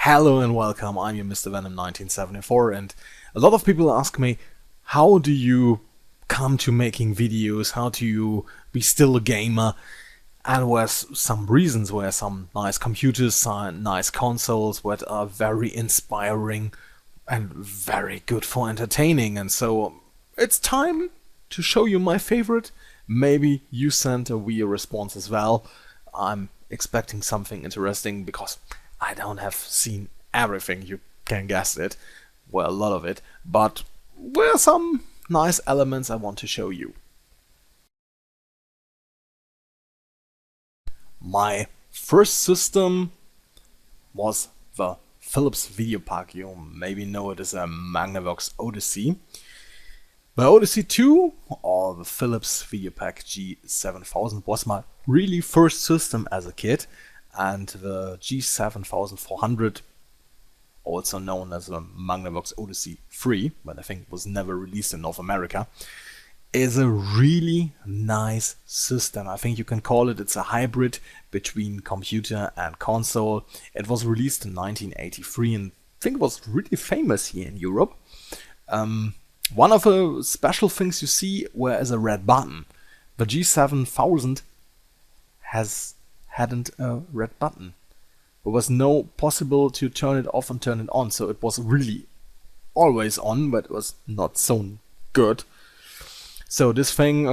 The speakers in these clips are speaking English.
Hello and welcome, I'm your Mr. Venom 1974, and a lot of people ask me, how do you come to making videos, how do you be still a gamer? And there's some reasons where some nice computers, nice consoles that are very inspiring and very good for entertaining, and so it's time to show you my favorite. Maybe you send a video response as well. I'm expecting something interesting because I don't have seen everything, you can guess it, well, a lot of it, but there are some nice elements I want to show you. My first system was the Philips Video Pack. You maybe know it as a Magnavox Odyssey. The Odyssey 2, or the Philips Video Pack G7000, was my really first system as a kid, and the G7400, also known as the Magnavox Odyssey 3, but I think was never released in North America, is a really nice system. I think you can call it, it's a hybrid between computer and console. It was released in 1983 and I think it was really famous here in Europe. One of the special things you see where is a red button. The G7000 hadn't a red button. There was no possible to turn it off and turn it on, so it was really always on, but it was not so good. So this thing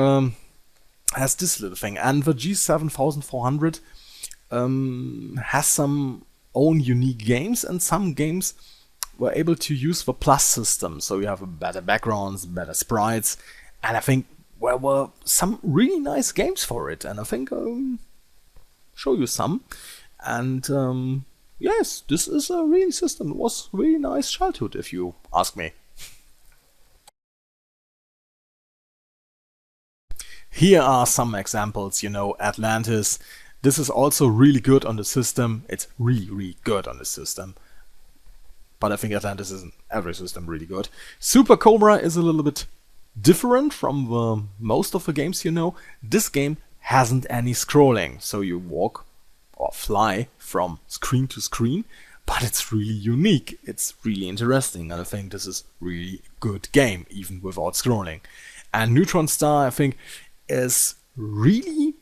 has this little thing, and the G7400 has some own unique games, and some games were able to use the plus system, so you have better backgrounds, better sprites, and I think there were some really nice games for it, and I think show you some. And yes, this is a real system. It was a really nice childhood, if you ask me. Here are some examples, you know, Atlantis. This is also really good on the system. It's really good on the system. But I think Atlantis is in every system really good. Super Cobra is a little bit different from most of the games you know. This game hasn't any scrolling, so you walk or fly from screen to screen, but it's really unique. It's really interesting, and I think this is really good game, even without scrolling. And Neutron Star, I think, is really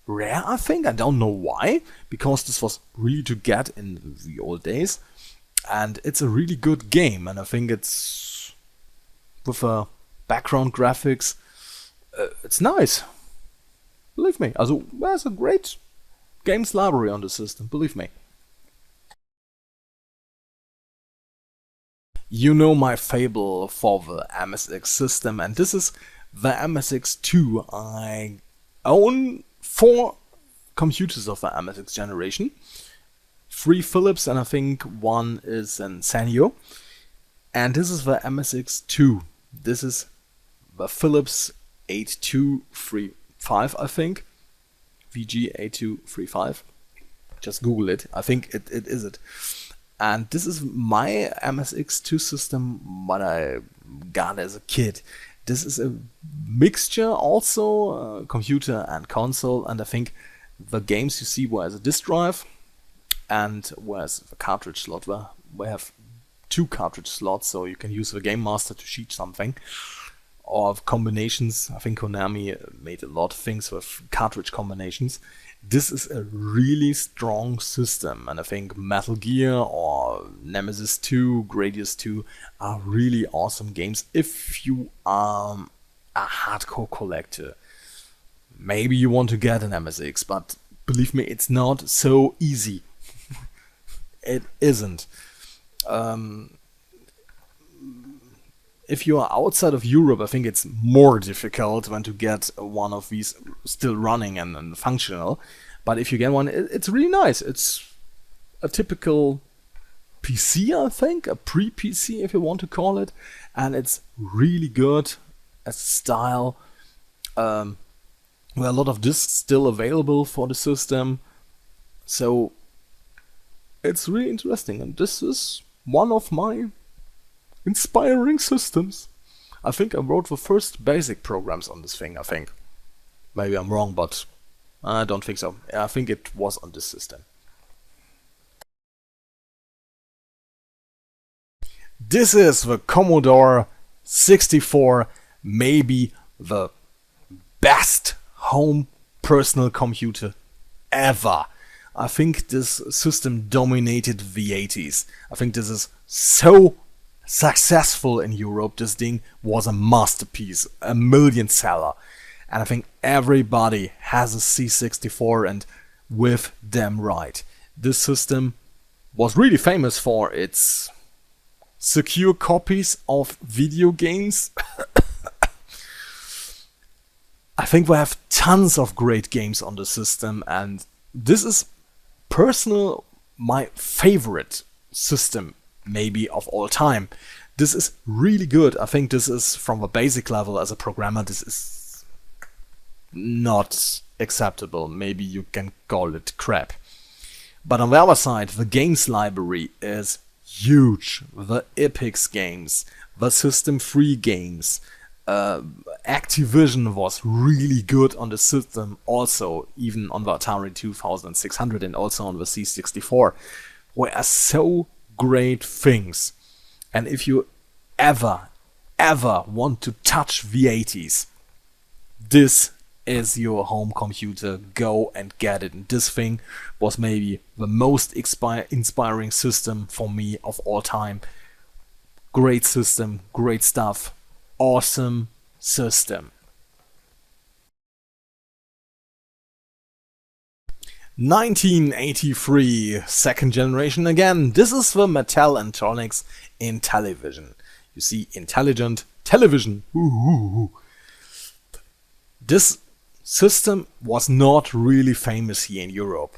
rare, I think. I don't know why, because this was really to get in the old days, and it's a really good game, and I think it's with background graphics, it's nice. Believe me, also there's a great games library on the system, believe me. You know my fable for the MSX system, and this is the MSX2. I own 4 computers of the MSX generation. 3 Philips and I think 1 is an Sanyo. And this is the MSX2. This is the Philips 8235, I think. VG8235. Just Google it. I think it is it. And this is my MSX2 system, what I got as a kid. This is a mixture also, computer and console, and I think the games you see were as a disk drive and whereas the cartridge slot, where we have 2 cartridge slots, so you can use the Game Master to cheat something. Or combinations, I think Konami made a lot of things with cartridge combinations. This is a really strong system, and I think Metal Gear or Nemesis 2, Gradius 2 are really awesome games if you are a hardcore collector. Maybe you want to get an MSX, but believe me, it's not so easy. It isn't. If you are outside of Europe, I think it's more difficult than to get one of these still running and functional. But if you get one, it's really nice. It's a typical PC, I think, a pre-PC if you want to call it. And it's really good as style. There are a lot of discs still available for the system. So it's really interesting. And this is one of my inspiring systems. I think I wrote the first basic programs on this thing, I think. Maybe I'm wrong, but I don't think so. I think it was on this system. This is the Commodore 64, maybe the best home personal computer ever. I think this system dominated the 80s. I think this is so successful in Europe. This thing was a masterpiece, a million seller. And I think everybody has a C64, and with them right. This system was really famous for its secure copies of video games. I think we have tons of great games on the system, and this is personal my favorite system maybe of all time. This is really good. I think this is, from a basic level as a programmer, this is not acceptable. Maybe you can call it crap. But on the other side, the games library is huge. The Epix games, the System 3 games, Activision was really good on the system also, even on the Atari 2600 and also on the C64, were so great things. And if you ever want to touch the 80s, this is your home computer. Go and get it. And this thing was maybe the most inspiring system for me of all time. Great system, great stuff, awesome system. 1983, second generation again. This is the Mattel Electronics Intellivision. You see, intelligent television. This system was not really famous here in Europe.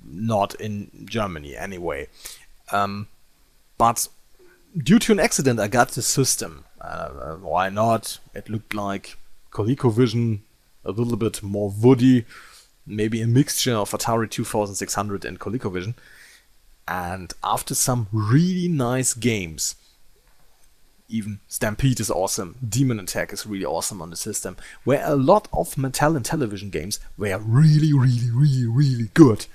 Not in Germany anyway. But due to an accident I got the system. Why not? It looked like ColecoVision, a little bit more woody, maybe a mixture of Atari 2600 and ColecoVision. And after some really nice games, even Stampede is awesome, Demon Attack is really awesome on the system, where a lot of Mattel and television games were really good.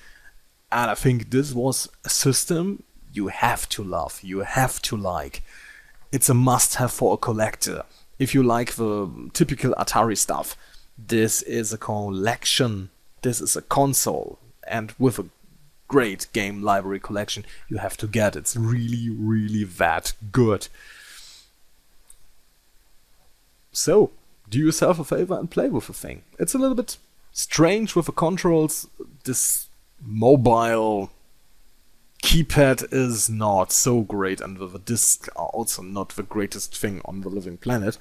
And I think this was a system you have to love, you have to like. It's a must-have for a collector. If you like the typical Atari stuff, this is a collection, this is a console, and with a great game library collection, you have to get it. It's really that good. So, do yourself a favor and play with the thing. It's a little bit strange with the controls. This mobile keypad is not so great, and the discs are also not the greatest thing on the living planet,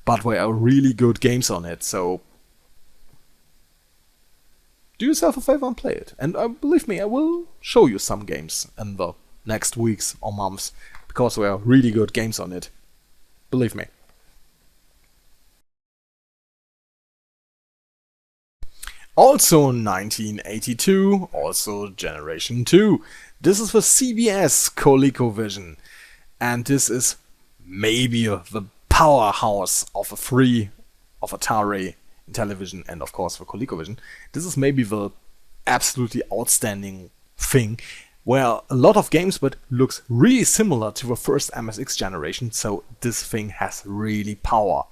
but there are really good games on it, so do yourself a favor and play it. And believe me, I will show you some games in the next weeks or months, because there are really good games on it. Believe me. Also 1982, also Generation 2. This is the CBS ColecoVision, and this is maybe the powerhouse of Atari television, and of course for ColecoVision. This is maybe the absolutely outstanding thing, where a lot of games but looks really similar to the first MSX generation, so this thing has really power.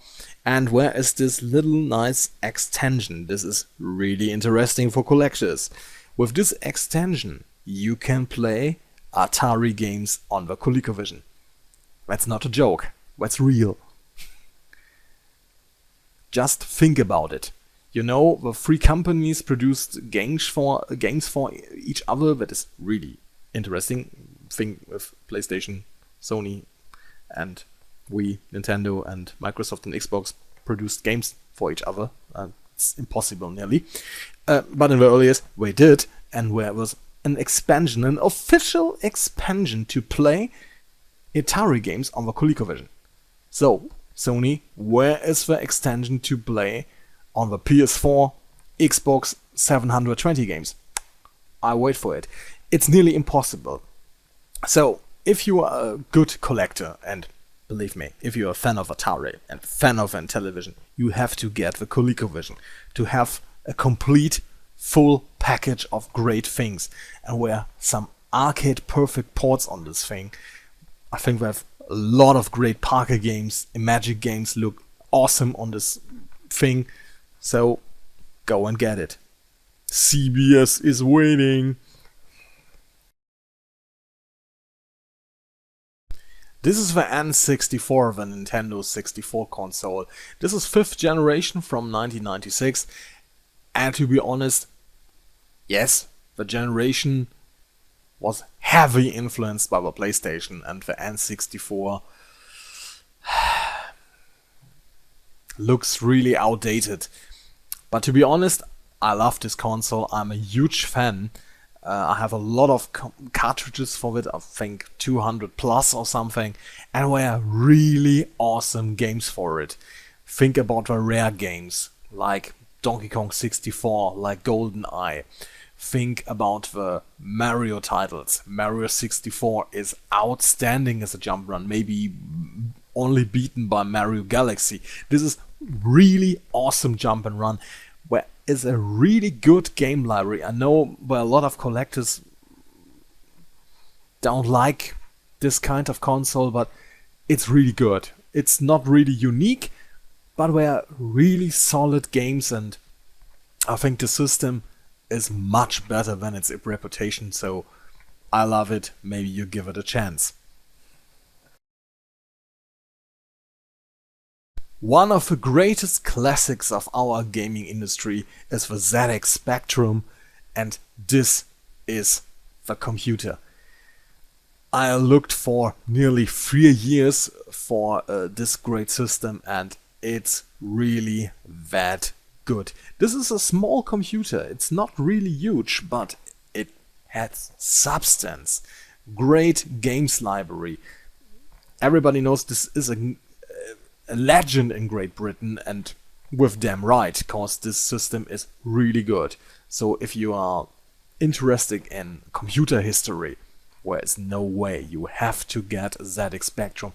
And where is this little nice extension? This is really interesting for collectors. With this extension, you can play Atari games on the ColecoVision. That's not a joke, that's real. Just think about it. You know, the three companies produced games for each other. That is really interesting thing with PlayStation, Sony, and Wii, Nintendo, and Microsoft and Xbox produced games for each other. It's impossible nearly. But in the earliest, we did, and there was an expansion, an official expansion to play Atari games on the ColecoVision. So, Sony, where is the extension to play on the PS4, Xbox 720 games? I wait for it. It's nearly impossible. So, if you are a good collector, and believe me, if you're a fan of Atari and fan of Intellivision, you have to get the ColecoVision to have a complete, full package of great things, and where some arcade perfect ports on this thing. I think we have a lot of great Parker games. Imagic games look awesome on this thing. So go and get it. CBS is waiting. This is the N64 of a Nintendo 64 console. This is 5th generation from 1996. And to be honest, yes, the generation was heavily influenced by the PlayStation, and the N64 looks really outdated. But to be honest, I love this console. I'm a huge fan. I have a lot of cartridges for it, I think 200 plus or something, and we are really awesome games for it. Think about the rare games like Donkey Kong 64, like GoldenEye. Think about the Mario titles. Mario 64 is outstanding as a jump run, maybe only beaten by Mario Galaxy. This is really awesome jump and run, where is a really good game library. I know where a lot of collectors don't like this kind of console, but it's really good. It's not really unique, but we're really solid games, and I think the system is much better than its reputation, so I love it. Maybe you give it a chance. One of the greatest classics of our gaming industry is the ZX Spectrum, and this is the computer. I looked for nearly 3 years for this great system, and it's really that good. This is a small computer. It's not really huge, but it has substance. Great games library. Everybody knows this is a legend in Great Britain, and with them right, cause this system is really good. So if you are interested in computer history, where it's no way, you have to get a ZX Spectrum.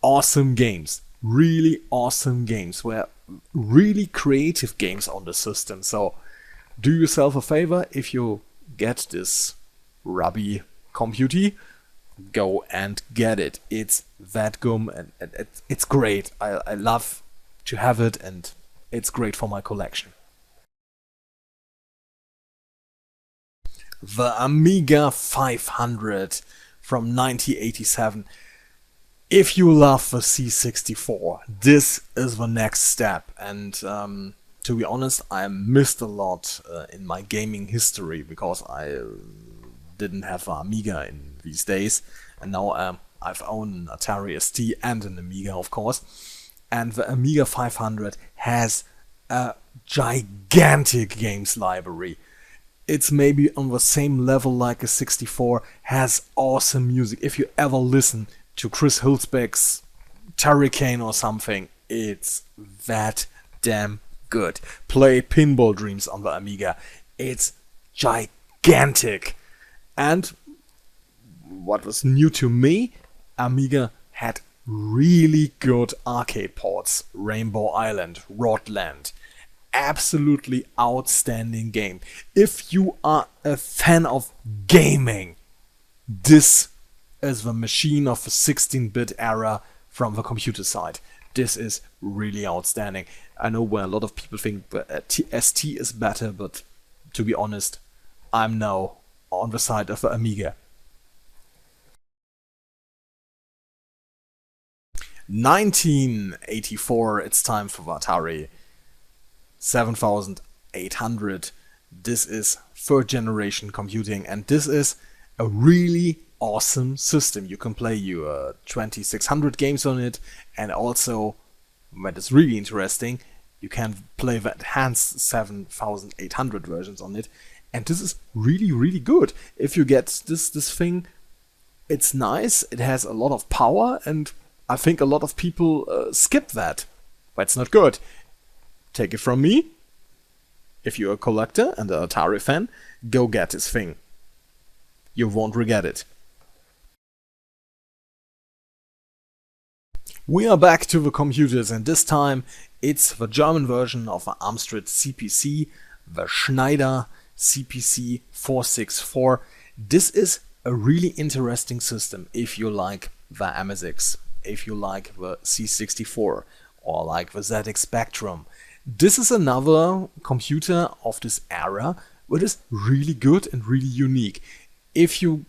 Awesome games, really awesome games, where really creative games on the system. So do yourself a favor, if you get this rubby computer, go and get it. It's that gum, and it's great. I love to have it, and it's great for my collection. The Amiga 500 from 1987. If you love the C64, this is the next step. And to be honest, I missed a lot in my gaming history, because I didn't have an Amiga in these days, and now I've owned an Atari ST and an Amiga, of course. And the Amiga 500 has a gigantic games library. It's maybe on the same level like a 64, has awesome music. If you ever listen to Chris Hülsbeck's Turricane or something, it's that damn good. Play Pinball Dreams on the Amiga. It's gigantic. And what was new to me, Amiga had really good arcade ports. Rainbow Island, Rodland. Absolutely outstanding game. If you are a fan of gaming, this is the machine of the 16-bit era from the computer side. This is really outstanding. I know where a lot of people think the ST is better, but to be honest, I'm now on the side of the Amiga. 1984, it's time for Atari 7800. This is 3rd generation computing, and this is a really awesome system. You can play your 2600 games on it, and also, what is really interesting, you can play the enhanced 7800 versions on it, and this is really, really good. If you get this thing, it's nice, it has a lot of power, and I think a lot of people skip that, but it's not good. Take it from me, if you're a collector and an Atari fan, go get this thing. You won't regret it. We are back to the computers, and this time it's the German version of the Amstrad CPC, the Schneider CPC 464. This is a really interesting system if you like the MSX, if you like the C64, or like the ZX Spectrum. This is another computer of this era which is really good and really unique. If you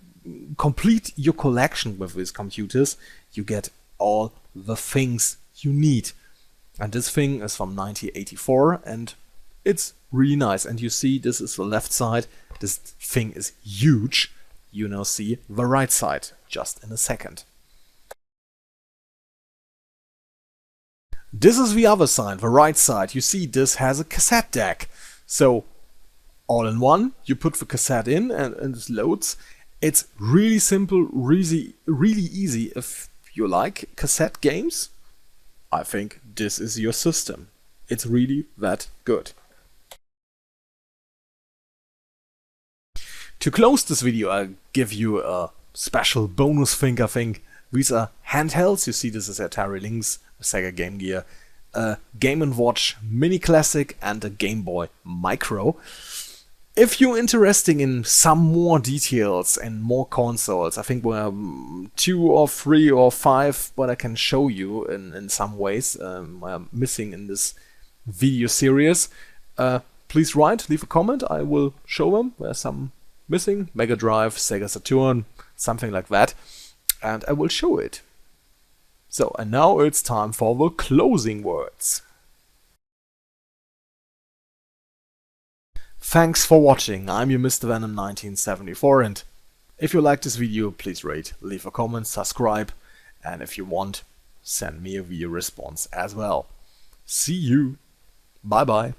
complete your collection with these computers, you get all the things you need. And this thing is from 1984 and it's really nice. And you see, this is the left side. This thing is huge. You now see the right side just in a second. This is the other side, the right side. You see, this has a cassette deck. So all in one, you put the cassette in and it loads. It's really simple, really easy. If you like cassette games, I think this is your system. It's really that good. To close this video, I'll give you a special bonus thing, I think. These are handhelds. You see, this is Atari Lynx, a Sega Game Gear, a Game & Watch Mini Classic and a Game Boy Micro. If you're interested in some more details and more consoles, I think we're 2 or 3 or 5, but I can show you in some ways I'm missing in this video series. Please write, leave a comment, I will show them. There's some missing, Mega Drive, Sega Saturn, something like that, and I will show it. So, and now it's time for the closing words. Thanks for watching. I'm your Mr. Venom 1974, and if you like this video, please rate, leave a comment, subscribe, and if you want, send me a video response as well. See you. Bye bye.